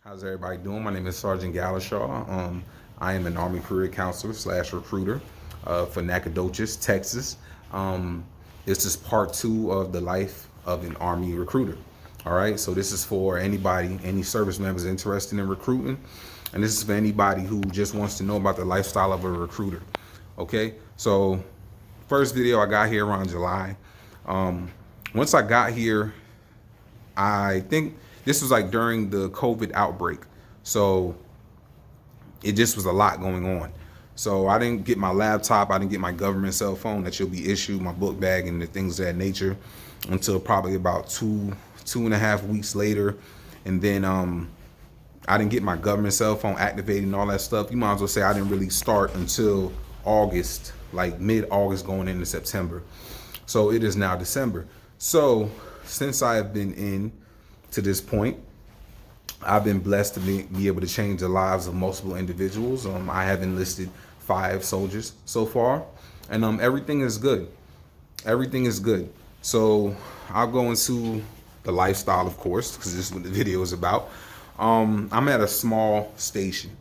How's everybody doing? My name is Sergeant Galashaw. I am an Army career counselor slash recruiter for Nacogdoches, Texas. Um, this is part two of the life of an Army recruiter. All right, so this is for anybody, any service members interested in recruiting, and this is for anybody who just wants to know about the lifestyle of a recruiter. Okay, so first video I got here around July. Once I got here, I think this was like during the COVID outbreak. So it just was a lot going on. So I didn't get my laptop, I didn't get my government cell phone that you'll be issued, my book bag and the things of that nature until probably about two and a half weeks later. And then I didn't get my government cell phone activated and all that stuff. You might as well say I didn't really start until August, like mid-August going into September. So it is now December. So since I have been in to this point, I've been blessed to be able to change the lives of multiple individuals. I have enlisted 5 soldiers so far, and everything is good. Everything is good. So I'll go into the lifestyle, of course, because this is what the video is about. I'm at a small station.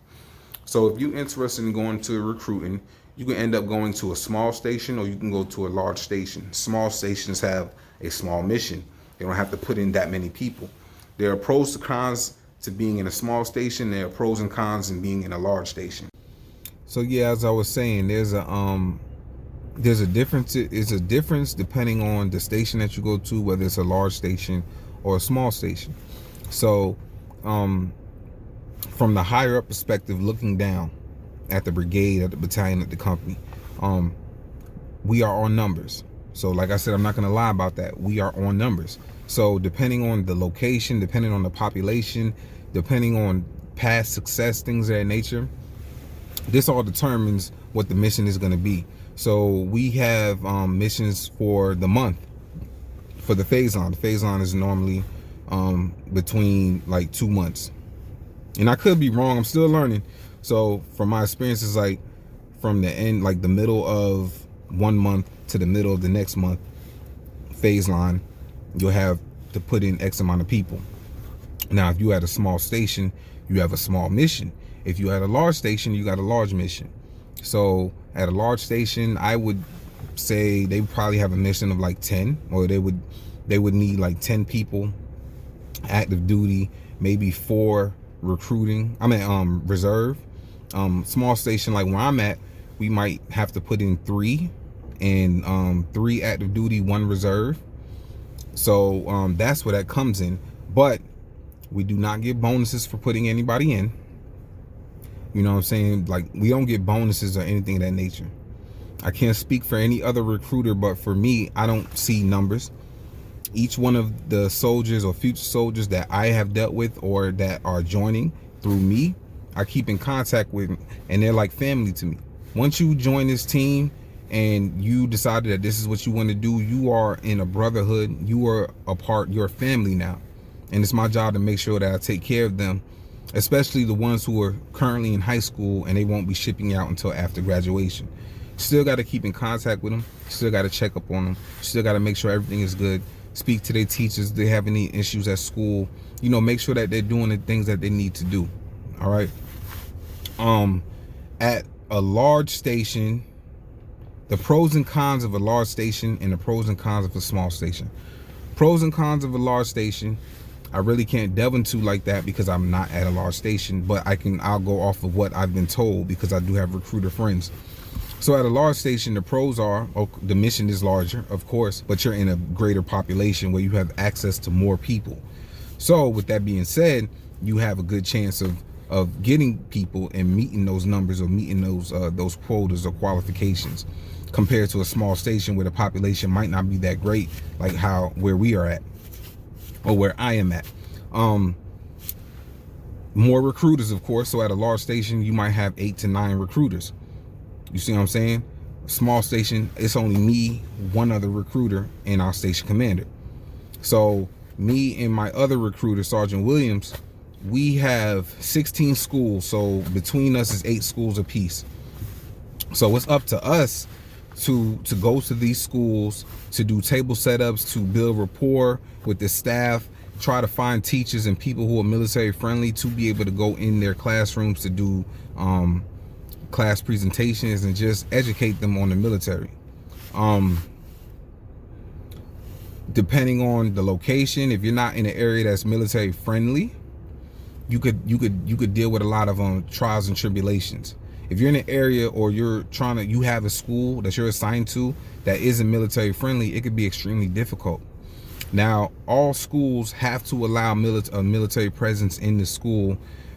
So if you're interested in going to recruiting, you can end up going to a small station or you can go to a large station. Small stations have a small mission. They don't have to put in that many people. There are pros and cons to being in a small station. There are pros and cons in being in a large station. So yeah, as I was saying, there's a difference. It's a difference depending on the station that you go to, whether it's a large station or a small station. So from the higher up perspective, looking down at the brigade, at the battalion, at the company, we are on numbers. So like I said, I'm not going to lie about that. We are on numbers. So depending on the location, depending on the population, depending on past success, things of that nature, this all determines what the mission is going to be. So we have missions for the month, for the phase line. The phase line is normally between like 2 months. And I could be wrong. I'm still learning. So from my experiences, like from the end, like the middle of 1 month to the middle of the next month phase line, you'll have to put in X amount of people. Now, if you had a small station, you have a small mission. If you had a large station, you got a large mission. So at a large station, I would say they would probably have a mission of like 10, or they would need like 10 people active duty, maybe 4 recruiting. I mean reserve. Small station like where I'm at, we might have to put in 3 and 3 active duty, 1 reserve. So that's where that comes in. But we do not get bonuses for putting anybody in. You know what I'm saying? Like, we don't get bonuses or anything of that nature. I can't speak for any other recruiter, but for me, I don't see numbers. Each one of the soldiers or future soldiers that I have dealt with or that are joining through me, I keep in contact with, and they're like family to me. Once you join this team and you decided that this is what you want to do, you are in a brotherhood. You are a part, you're a family now. And it's my job to make sure that I take care of them, especially the ones who are currently in high school and they won't be shipping out until after graduation. Still got to keep in contact with them. Still got to check up on them. Still got to make sure everything is good. Speak to their teachers. If they have any issues at school, you know, make sure that they're doing the things that they need to do. All right. At a large station, the pros and cons of a large station and the pros and cons of a small station. Pros and cons of a large station, I really can't delve into like that because I'm not at a large station, but I'll go off of what I've been told because I do have recruiter friends. So at a large station, the pros are, the mission is larger, of course, but you're in a greater population where you have access to more people. So with that being said, you have a good chance of getting people and meeting those numbers or meeting those quotas or qualifications, compared to a small station where the population might not be that great, like where we are at or where I am at. More recruiters, of course. So at a large station, you might have 8 to 9 recruiters. You see what I'm saying? Small station, it's only me, 1 other recruiter, and our station commander. So me and my other recruiter, Sergeant Williams, we have 16 schools. So between us is 8 schools apiece. So it's up to us to go to these schools, to do table setups, to build rapport with the staff, try to find teachers and people who are military friendly to be able to go in their classrooms to do class presentations and just educate them on the military. Depending on the location, if you're not in an area that's military friendly, you could deal with a lot of trials and tribulations. If you're in an area or you have a school that you're assigned to that isn't military friendly, it could be extremely difficult. Now, all schools have to allow a military presence in the school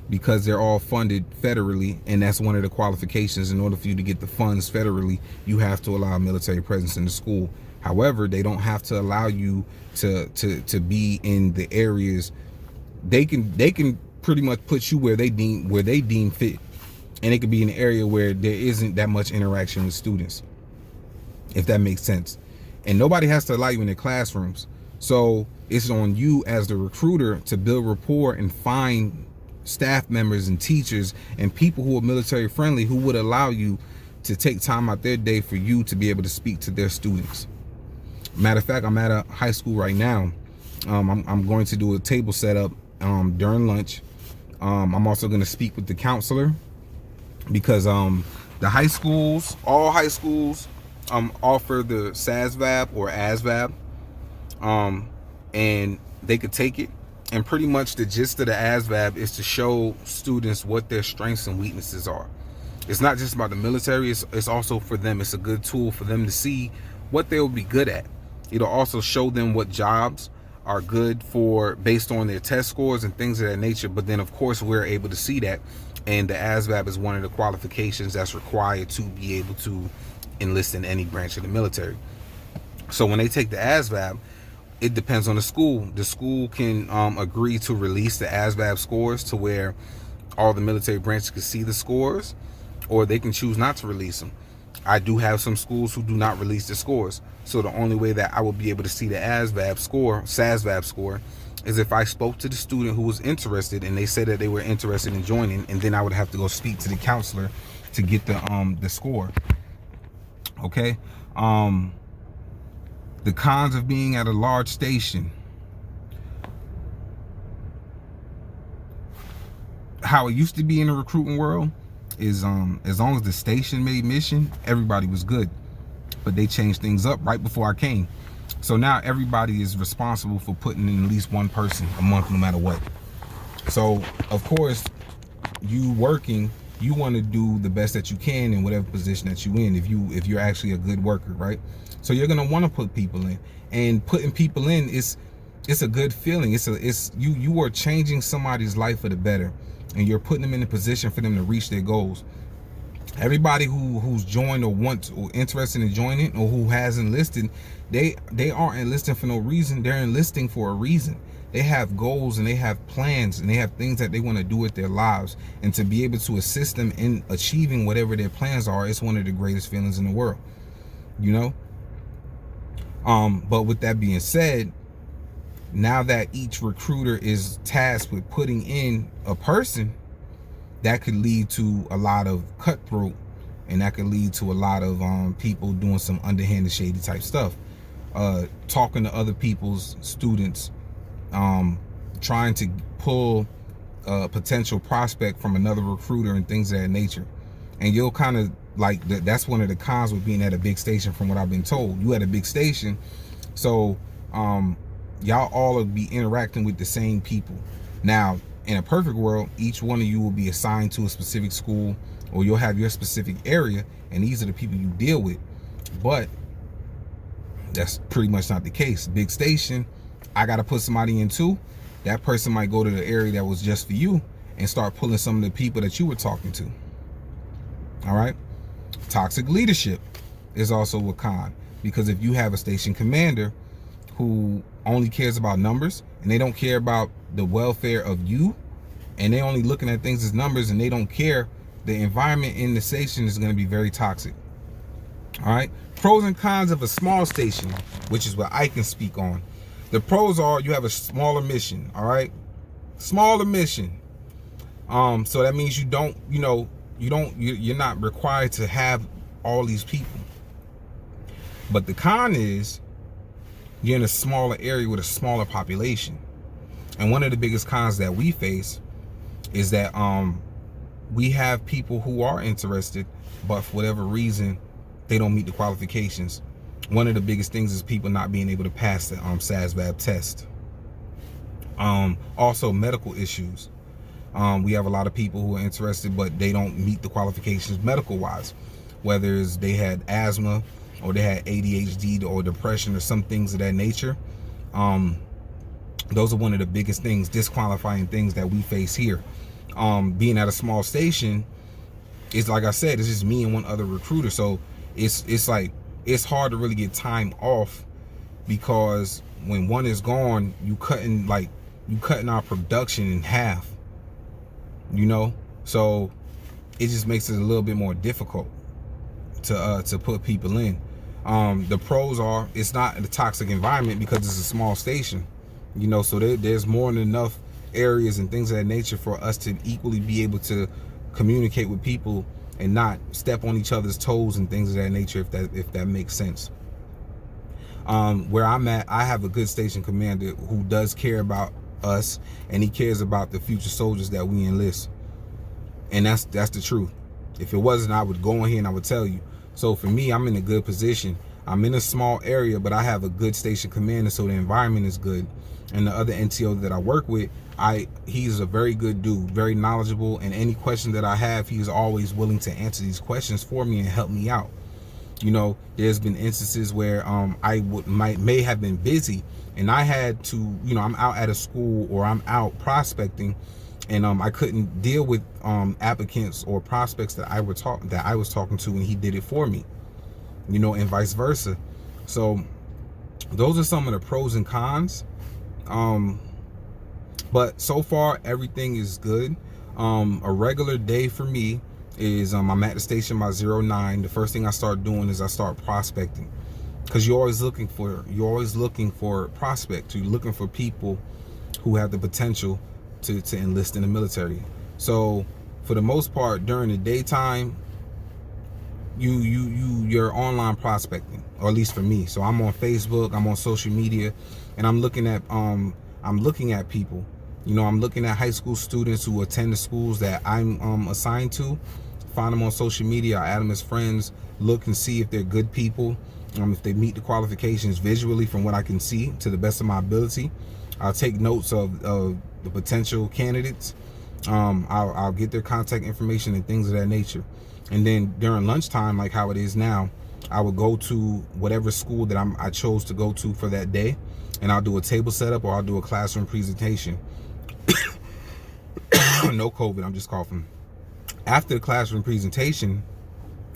because they're all funded federally, and that's one of the qualifications. In order for you to get the funds federally, you have to allow a military presence in the school. However, they don't have to allow you to be in the areas. They can pretty much put you where they deem fit, and it could be an area where there isn't that much interaction with students, if that makes sense. And nobody has to allow you in their classrooms. So it's on you as the recruiter to build rapport and find staff members and teachers and people who are military friendly who would allow you to take time out their day for you to be able to speak to their students. Matter of fact, I'm at a high school right now. I'm going to do a table setup during lunch. I'm also going to speak with the counselor because the high schools, all high schools, offer the SASVAB or ASVAB, and they could take it. And pretty much the gist of the ASVAB is to show students what their strengths and weaknesses are. It's not just about the military, it's also for them. It's a good tool for them to see what they will be good at. It'll also show them what jobs are good for based on their test scores and things of that nature. But then of course we're able to see that, and the ASVAB is one of the qualifications that's required to be able to enlist in any branch of the military. So when they take the ASVAB, it depends on the school. The school can agree to release the ASVAB scores to where all the military branches can see the scores, or they can choose not to release them. I do have some schools who do not release the scores. So the only way that I will be able to see the SASVAB score is if I spoke to the student who was interested and they said that they were interested in joining, and then I would have to go speak to the counselor to get the score. Okay. The cons of being at a large station. How it used to be in the recruiting world is as long as the station made mission, everybody was good. But they changed things up right before I came. So now everybody is responsible for putting in at least one person a month, no matter what. So of course, you working, you want to do the best that you can in whatever position that you in. If you're actually a good worker, right? So you're gonna want to put people in, and putting people in it's a good feeling. You are changing somebody's life for the better, and you're putting them in a position for them to reach their goals. Everybody who's joined or wants or interested in joining or who has enlisted, they aren't enlisting for no reason. They're enlisting for a reason. They have goals and they have plans and they have things that they want to do with their lives, and to be able to assist them in achieving whatever their plans are, it's one of the greatest feelings in the world, you know. But with that being said, now that each recruiter is tasked with putting in a person, that could lead to a lot of cutthroat, and that could lead to a lot of people doing some underhanded, shady type stuff, talking to other people's students, trying to pull a potential prospect from another recruiter and things of that nature. And you'll kind of like that's one of the cons with being at a big station, from what I've been told. You at a big station, so y'all all will be interacting with the same people. Now, in a perfect world, each one of you will be assigned to a specific school, or you'll have your specific area, and these are the people you deal with. But that's pretty much not the case. Big station, I got to put somebody in too. That person might go to the area that was just for you and start pulling some of the people that you were talking to. All right. Toxic leadership is also a con, because if you have a station commander who only cares about numbers and they don't care about the welfare of you, and they only looking at things as numbers and they don't care, the environment in the station is going to be very toxic. All right. Pros and cons of a small station, which is what I can speak on. The pros are you have a smaller mission. All right. Smaller mission. So that means you're not required to have all these people. But the con is you're in a smaller area with a smaller population. And one of the biggest cons that we face is that we have people who are interested, but for whatever reason, they don't meet the qualifications. One of the biggest things is people not being able to pass the SASVAB test. Also medical issues. We have a lot of people who are interested, but they don't meet the qualifications medical wise, whether it's they had asthma or they had ADHD or depression or some things of that nature. Those are one of the biggest things, disqualifying things that we face here. Being at a small station, it's like I said, it's just me and one other recruiter. So it's like, it's hard to really get time off, because when one is gone, you cutting our production in half, you know? So it just makes it a little bit more difficult to put people in. The pros are, it's not a toxic environment because it's a small station, you know, so there's more than enough areas and things of that nature for us to equally be able to communicate with people and not step on each other's toes and things of that nature, if that makes sense. Where I'm at, I have a good station commander who does care about us, and he cares about the future soldiers that we enlist. And that's the truth. If it wasn't, I would go in here and I would tell you. So for me, I'm in a good position. I'm in a small area, but I have a good station commander, so the environment is good. And the other NTO that I work with, he's a very good dude, very knowledgeable, and any question that I have, he is always willing to answer these questions for me and help me out. You know, there's been instances where I may have been busy, and I had to, you know, I'm out at a school or I'm out prospecting, and I couldn't deal with applicants or prospects that I was talking to, and he did it for me, you know, and vice versa. So those are some of the pros and cons. But so far everything is good. A regular day for me is I'm at the station by 09. The first thing I start doing is I start prospecting, because you're always looking for prospects. You're looking for people who have the potential to enlist in the military. So for the most part, during the daytime, you're online prospecting, or at least for me. So I'm on Facebook, I'm on social media, and I'm looking at people. You know, I'm looking at high school students who attend the schools that I'm assigned to. Find them on social media, I add them as friends, look and see if they're good people, if they meet the qualifications visually from what I can see to the best of my ability. I'll take notes of the potential candidates. I'll get their contact information and things of that nature. And then during lunchtime, like how it is now, I would go to whatever school that I chose to go to for that day, and I'll do a table setup or I'll do a classroom presentation. No COVID, I'm just coughing. After the classroom presentation,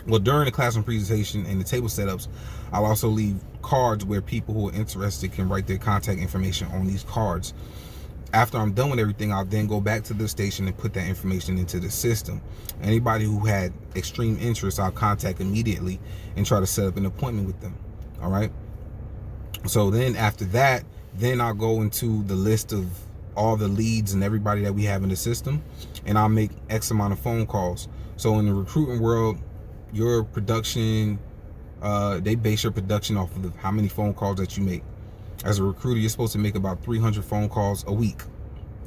well, during the classroom presentation and the table setups, I'll also leave cards where people who are interested can write their contact information on these cards. After I'm done with everything, I'll then go back to the station and put that information into the system. Anybody who had extreme interest, I'll contact immediately and try to set up an appointment with them. All right. So then after that, then I'll go into the list of all the leads and everybody that we have in the system, and I'll make X amount of phone calls. So in the recruiting world, your production, they base your production off of how many phone calls that you make. As a recruiter, you're supposed to make about 300 phone calls a week.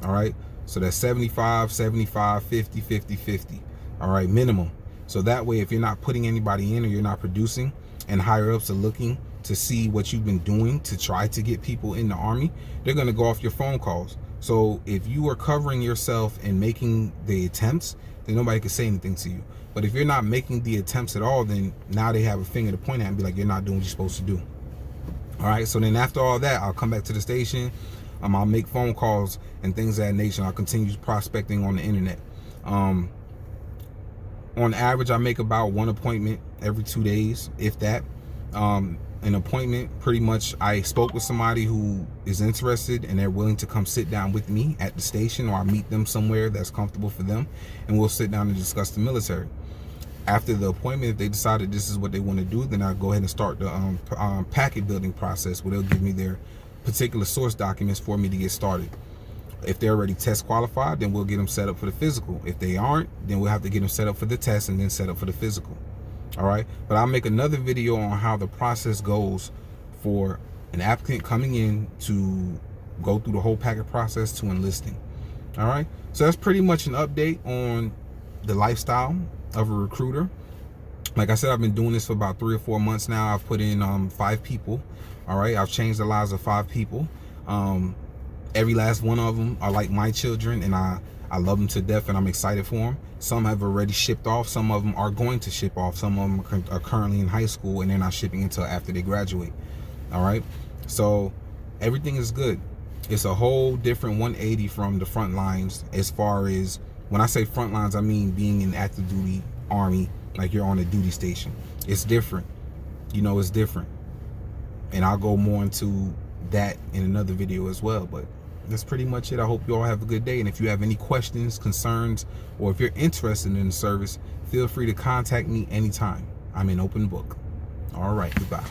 All right. So that's 75, 75, 50, 50, 50. All right. Minimum. So that way, if you're not putting anybody in or you're not producing, and higher ups are looking to see what you've been doing to try to get people in the Army, they're going to go off your phone calls. So if you are covering yourself and making the attempts, then nobody can say anything to you. But if you're not making the attempts at all, then now they have a finger to point at and be like, you're not doing what you're supposed to do. All right. So then after all that, I'll come back to the station. I'll make phone calls and things of that nature. I'll continue prospecting on the internet. On average, I make about one appointment every 2 days, if that. An appointment, pretty much, I spoke with somebody who is interested and they're willing to come sit down with me at the station, or I meet them somewhere that's comfortable for them, and we'll sit down and discuss the military. After the appointment, if they decided this is what they want to do, then I'll go ahead and start the packet building process, where they'll give me their particular source documents for me to get started. If they're already test qualified, then we'll get them set up for the physical. If they aren't, then we'll have to get them set up for the test and then set up for the physical. All right. But I'll make another video on how the process goes for an applicant coming in to go through the whole packet process to enlisting. All right, so that's pretty much an update on the lifestyle of a recruiter. Like I said, I've been doing this for about 3 or 4 months now. I've put in 5 people. All right, I've changed the lives of 5 people. Every last one of them are like my children, and I love them to death, and I'm excited for them. Some have already shipped off. Some of them are going to ship off. Some of them are currently in high school, and they're not shipping until after they graduate. All right, so everything is good. It's a whole different 180 from the front lines. As far as, when I say front lines, I mean being in active duty Army, like you're on a duty station. It's different. You know, it's different. And I'll go more into that in another video as well. But that's pretty much it. I hope you all have a good day. And if you have any questions, concerns, or if you're interested in the service, feel free to contact me anytime. I'm an open book. All right, goodbye.